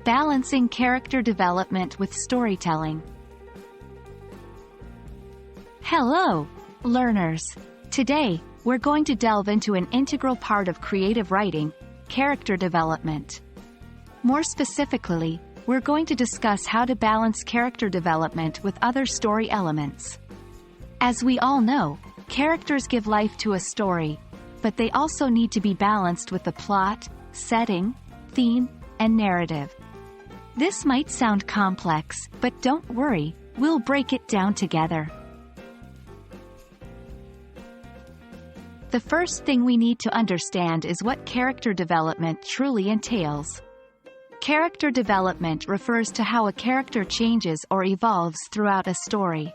Balancing character development with storytelling. Hello, learners! Today, we're going to delve into an integral part of creative writing, character development. More specifically, we're going to discuss how to balance character development with other story elements. As we all know, characters give life to a story, but they also need to be balanced with the plot, setting, theme, and narrative. This might sound complex, but don't worry, we'll break it down together. The first thing we need to understand is what character development truly entails. Character development refers to how a character changes or evolves throughout a story.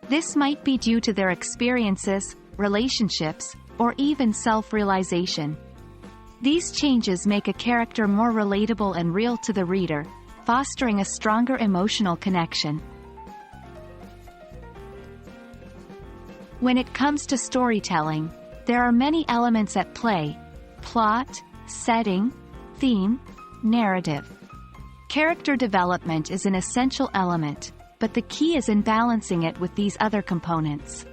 This might be due to their experiences, relationships, or even self-realization. These changes make a character more relatable and real to the reader, fostering a stronger emotional connection. When it comes to storytelling, there are many elements at play: plot, setting, theme, narrative. Character development is an essential element, but the key is in balancing it with these other components.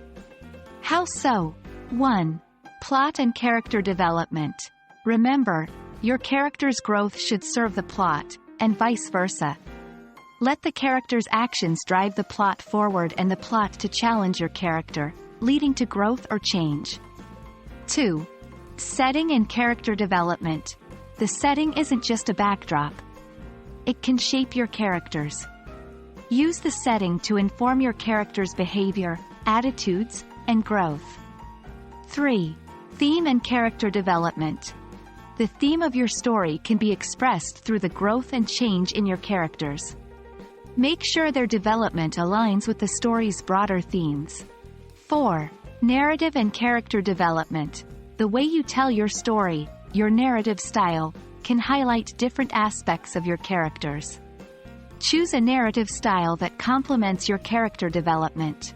How so? 1. Plot and character development. Remember, your character's growth should serve the plot, and vice versa. Let the character's actions drive the plot forward and the plot to challenge your character, leading to growth or change. 2. Setting and character development. The setting isn't just a backdrop. It can shape your characters. Use the setting to inform your character's behavior, attitudes, and growth. 3. Theme and character development. The theme of your story can be expressed through the growth and change in your characters. Make sure their development aligns with the story's broader themes. 4. Narrative and character development. The way you tell your story, your narrative style, can highlight different aspects of your characters. Choose a narrative style that complements your character development.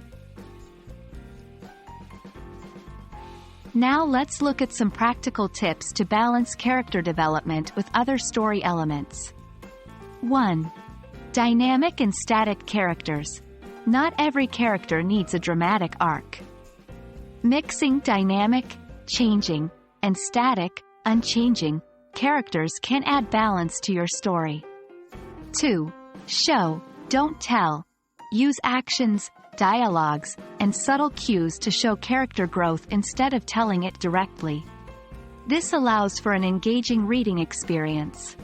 Now let's look at some practical tips to balance character development with other story elements. 1. Dynamic and static characters. Not every character needs a dramatic arc. Mixing dynamic, changing, and static, unchanging, characters can add balance to your story. 2. Show, don't tell. Use actions, dialogues, and subtle cues to show character growth instead of telling it directly. This allows for an engaging reading experience.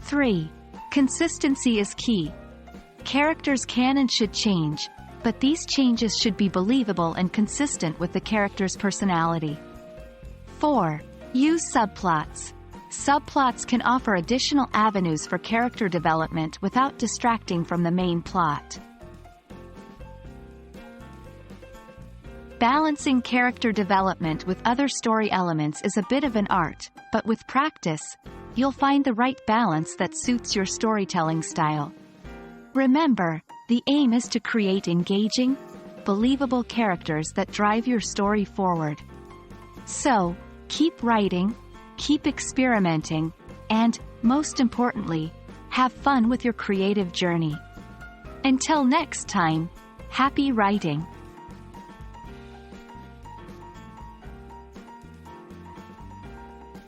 3. Consistency is key. Characters can and should change, but these changes should be believable and consistent with the character's personality. 4. Use subplots. Subplots can offer additional avenues for character development without distracting from the main plot. Balancing character development with other story elements is a bit of an art, but with practice, you'll find the right balance that suits your storytelling style. Remember, the aim is to create engaging, believable characters that drive your story forward. So, keep writing, keep experimenting, and, most importantly, have fun with your creative journey. Until next time, happy writing!